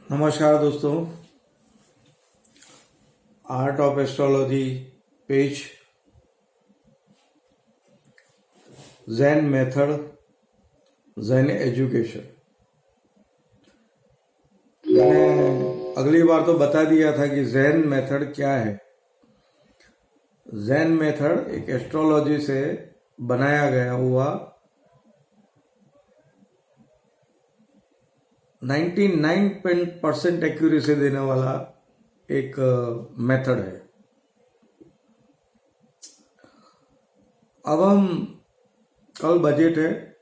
नमस्कार दोस्तों, art of astrology page Jain method Jain education. मैंने अगली बार तो बता दिया था कि जैन मेथड क्या है। जैन मेथड एक एस्ट्रोलॉजी से बनाया गया हुआ 99% एक्यूरेसी देने वाला एक मेथड है। अब हम कल बजट है,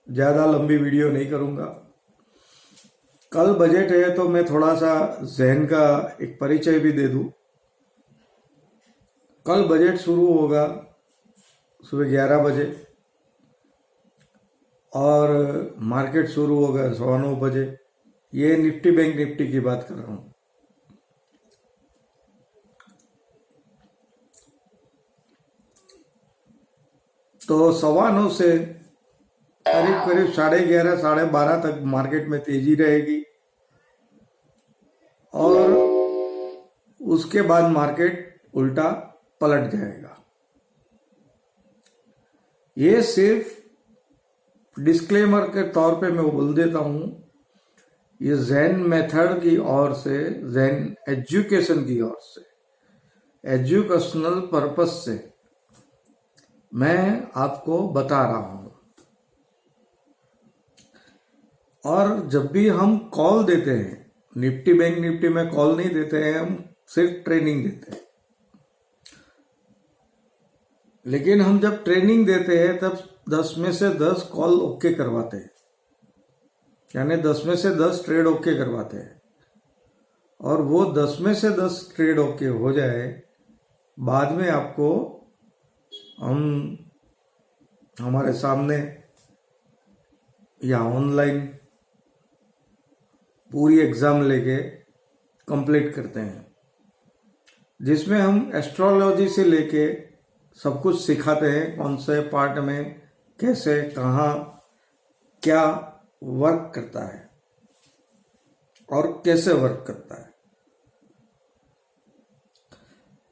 ज़्यादा लंबी वीडियो नहीं करूँगा। कल बजट है तो मैं थोड़ा सा जहन का एक परिचय भी दे दूँ। कल बजट शुरू होगा सुबह 11 बजे और मार्केट शुरू होगा 9:15 बजे। ये निफ्टी बैंक निफ्टी की बात कर रहा हूँ। तो 9:15 से करीब करीब 11:30 12:30 तक मार्केट में तेजी रहेगी और उसके बाद मार्केट उल्टा पलट जाएगा। ये सिर्फ डिस्क्लेमर के तौर पे मैं बोल देता हूं, ये जैन मेथड की ओर से, जैन एजुकेशन की ओर से, एजुकेशनल पर्पस से मैं आपको बता रहा हूं। और जब भी हम कॉल देते हैं, निफ्टी बैंक निफ्टी में कॉल नहीं देते हैं, हम सिर्फ ट्रेनिंग देते हैं। लेकिन हम जब ट्रेनिंग देते हैं तब 10 में से 10 कॉल ओके करवाते हैं, यानी 10 में से 10 ट्रेड ओके करवाते हैं। और वो 10 में से 10 ट्रेड ओके हो जाए, बाद में आपको हम हमारे सामने या ऑनलाइन पूरी एग्जाम लेके कंप्लीट करते हैं, जिसमें हम एस्ट्रोलॉजी से लेके सब कुछ सिखाते हैं। कौन से पार्ट में कैसे कहाँ क्या वर्क करता है और कैसे वर्क करता है।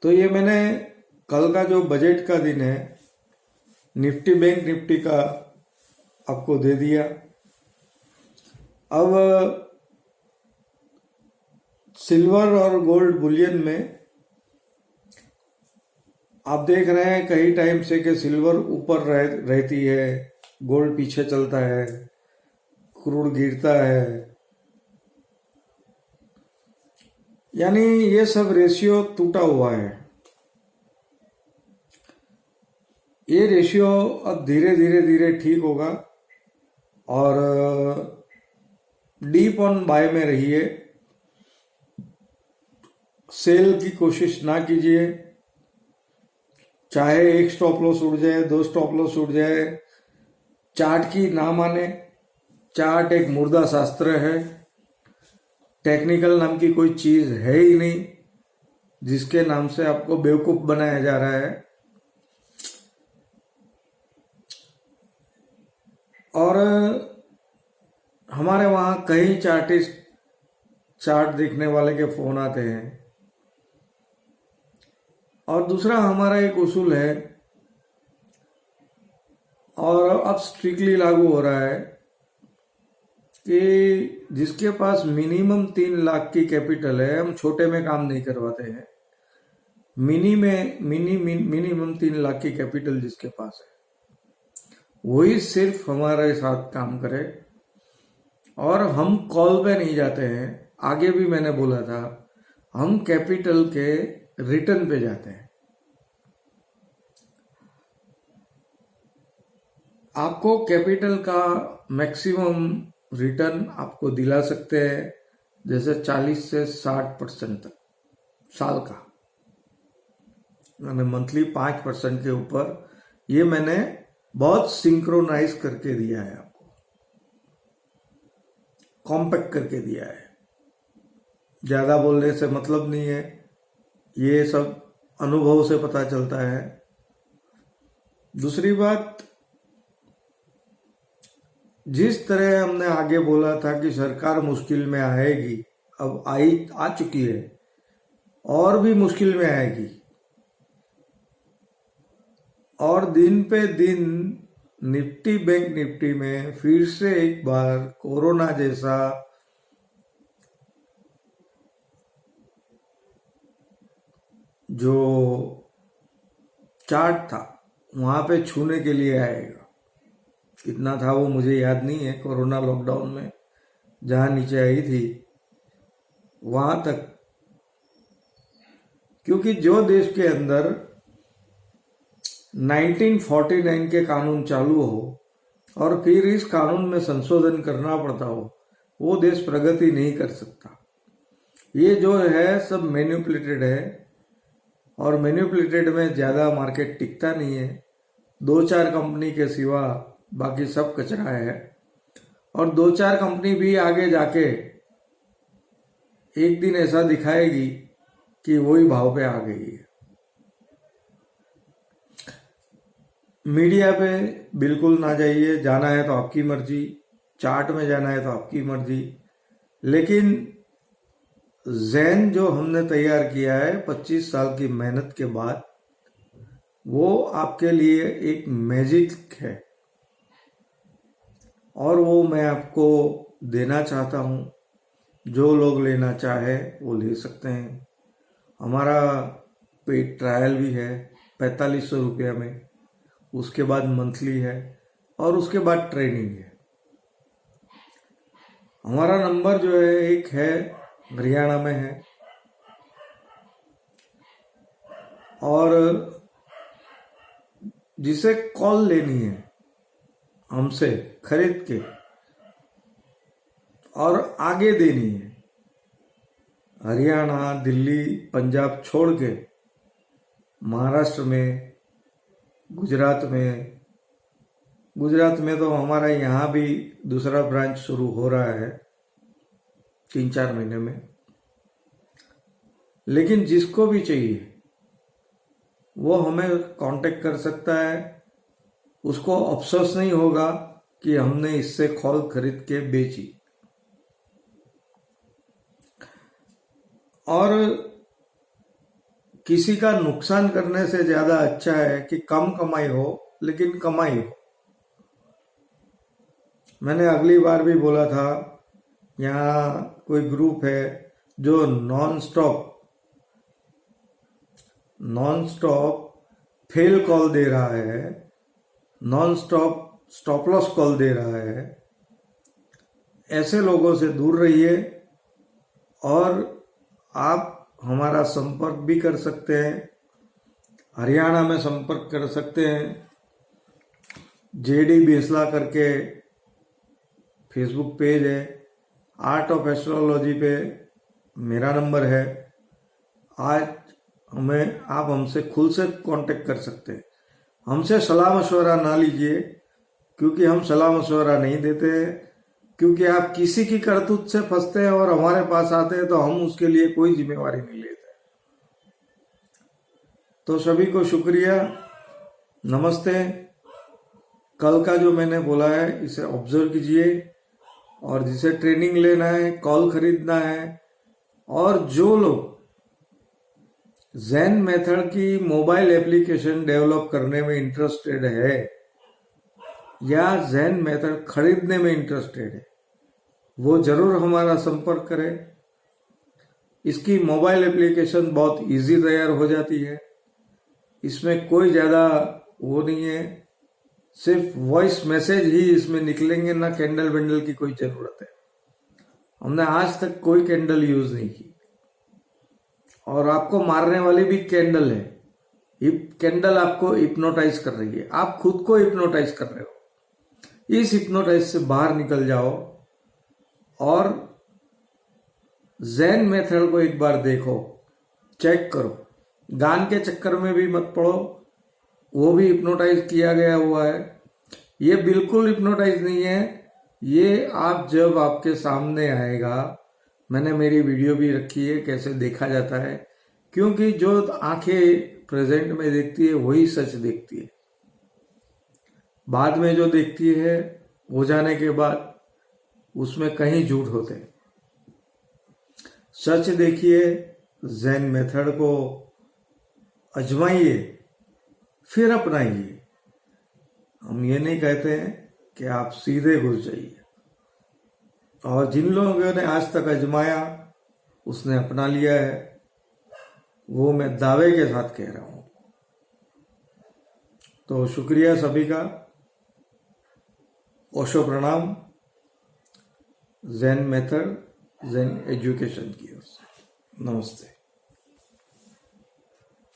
तो ये मैंने कल का जो बजट का दिन है, निफ्टी बैंक निफ्टी का आपको दे दिया। अब सिल्वर और गोल्ड बुलियन में आप देख रहे हैं कई टाइम से कि सिल्वर ऊपर रहती है, गोल्ड पीछे चलता है, क्रूड गिरता है। यानी ये सब रेशियो टूटा हुआ है। ये रेशियो अब धीरे धीरे धीरे ठीक होगा और डीप ऑन बाय में रहिए। सेल की कोशिश ना कीजिए, चाहे एक स्टॉप लॉस उड़ जाए, 2 स्टॉप लॉस उड़ जाए। चार्ट की ना माने, चार्ट एक मुर्दा शास्त्र है। टेक्निकल नाम की कोई चीज है ही नहीं जिसके नाम से आपको बेवकूफ बनाया जा रहा है। और हमारे वहां कई चार्टिस्ट, चार्ट देखने वाले के फोन आते हैं। और दूसरा हमारा एक उसूल है और अब स्ट्रिक्टली लागू हो रहा है कि जिसके पास मिनिमम 3 लाख की कैपिटल है, हम छोटे में काम नहीं करवाते हैं। मिनिमम 3 लाख की कैपिटल जिसके पास है वही सिर्फ हमारे साथ काम करे। और हम कॉल पे नहीं जाते हैं। आगे भी मैंने बोला था, हम कैपिटल के रिटर्न पे जाते हैं। आपको कैपिटल का मैक्सिमम रिटर्न आपको दिला सकते हैं, जैसे 40 से 60% तक साल का, मैंने मंथली 5% के ऊपर। ये मैंने बहुत सिंक्रोनाइज करके दिया है, आपको कॉम्पैक्ट करके दिया है। ज्यादा बोलने से मतलब नहीं है, ये सब अनुभव से पता चलता है। दूसरी बात, जिस तरह हमने आगे बोला था कि सरकार मुश्किल में आएगी, अब आ चुकी है और भी मुश्किल में आएगी। और दिन पे दिन निफ्टी बैंक निफ्टी में फिर से एक बार कोरोना जैसा जो चार्ट था वहां पे छूने के लिए आएगा। कितना था वो मुझे याद नहीं है, कोरोना लॉकडाउन में जहां नीचे आई थी वहां तक, क्योंकि जो देश के अंदर 1949 के कानून चालू हो और फिर इस कानून में संशोधन करना पड़ता हो, वो देश प्रगति नहीं कर सकता। ये जो है सब मैन्युपुलेटेड है और मैन्युपुलेटेड में ज़्यादा मार्केट टिकता नहीं है। 2-4 कंपनी के सिवा बाकी सब कचरा है और 2-4 कंपनी भी आगे जाके एक दिन ऐसा दिखाएगी कि वही भाव पे आ गई है। मीडिया पे बिल्कुल ना जाइए, जाना है तो आपकी मर्जी, चार्ट में जाना है तो आपकी मर्जी, लेकिन ज़ेन जो हमने तैयार किया है 25 साल की मेहनत के बाद, वो आपके लिए एक मैजिक है और वो मैं आपको देना चाहता हूँ। जो लोग लेना चाहे वो ले सकते हैं। हमारा पेड ट्रायल भी है 4500 रुपया में, उसके बाद मंथली है और उसके बाद ट्रेनिंग है। हमारा नंबर जो है एक है हरियाणा में है और जिसे कॉल लेनी है हमसे खरीद के और आगे देनी है, हरियाणा, दिल्ली, पंजाब छोड़ के महाराष्ट्र में, गुजरात में तो हमारा यहाँ भी दूसरा ब्रांच शुरू हो रहा है 3-4 महीने में। लेकिन जिसको भी चाहिए वो हमें कांटेक्ट कर सकता है। उसको अफसोस नहीं होगा कि हमने इससे कॉल खरीद के बेची। और किसी का नुकसान करने से ज्यादा अच्छा है कि कम कमाई हो लेकिन कमाई हो। मैंने अगली बार भी बोला था, यहाँ कोई ग्रुप है जो नॉन स्टॉप फेल कॉल दे रहा है, नॉन स्टॉप लॉस कॉल दे रहा है। ऐसे लोगों से दूर रहिए और आप हमारा संपर्क भी कर सकते हैं। हरियाणा में संपर्क कर सकते हैं। जेडी बेसला करके फेसबुक पेज है, आर्ट ऑफ एस्ट्रोलॉजी पे मेरा नंबर है। आज आप हमसे खुद से कांटेक्ट कर सकते हैं। हमसे सलाह मशवरा ना लीजिए, क्योंकि हम सलाह मशवरा नहीं देते हैं। क्योंकि आप किसी की करतूत से फंसते हैं और हमारे पास आते हैं तो हम उसके लिए कोई जिम्मेवारी नहीं लेते। तो सभी को शुक्रिया, नमस्ते। कल का जो मैंने बोला है इसे ऑब्जर्व कीजिए और जिसे ट्रेनिंग लेना है, कॉल खरीदना है, और जो लोग ज़ेन मेथड की मोबाइल एप्लीकेशन डेवलप करने में इंटरेस्टेड है या ज़ेन मेथड खरीदने में इंटरेस्टेड है, वो जरूर हमारा संपर्क करें। इसकी मोबाइल एप्लीकेशन बहुत इजी तैयार हो जाती है। इसमें कोई ज़्यादा वो नहीं है, सिर्फ वॉइस मैसेज ही इसमें निकलेंगे, ना कैंडल वेंडल की कोई ज़रूरत है। हमने आज तक कोई कैंडल यूज नहीं की और आपको मारने वाली भी कैंडल है। कैंडल आपको हिप्नोटाइज कर रही है, आप खुद को हिप्नोटाइज कर रहे हो। इस हिप्नोटाइज से बाहर निकल जाओ और ज़ेन मेथड को एक बार देखो, चेक करो। गान के चक्कर में भी मत पड़ो, वो भी हिप्नोटाइज किया गया हुआ है। ये बिल्कुल हिप्नोटाइज नहीं है। ये आप जब आपके सामने आएगा, मैंने मेरी वीडियो भी रखी है कैसे देखा जाता है, क्योंकि जो आंखें प्रेजेंट में देखती है वही सच देखती है। बाद में जो देखती है हो जाने के बाद उसमें कहीं झूठ होते। सच देखिए, ज़ेन मेथड को आजमाइए, फिर अपनाइए। हम ये नहीं कहते हैं कि आप सीधे घुस जाइए। और जिन लोगों ने आज तक आजमाया, उसने अपना लिया है, वो मैं दावे के साथ कह रहा हूं। तो शुक्रिया सभी का। ओशो प्रणाम। ज़ेन मेथड, ज़ेन एजुकेशन की ओर से नमस्ते।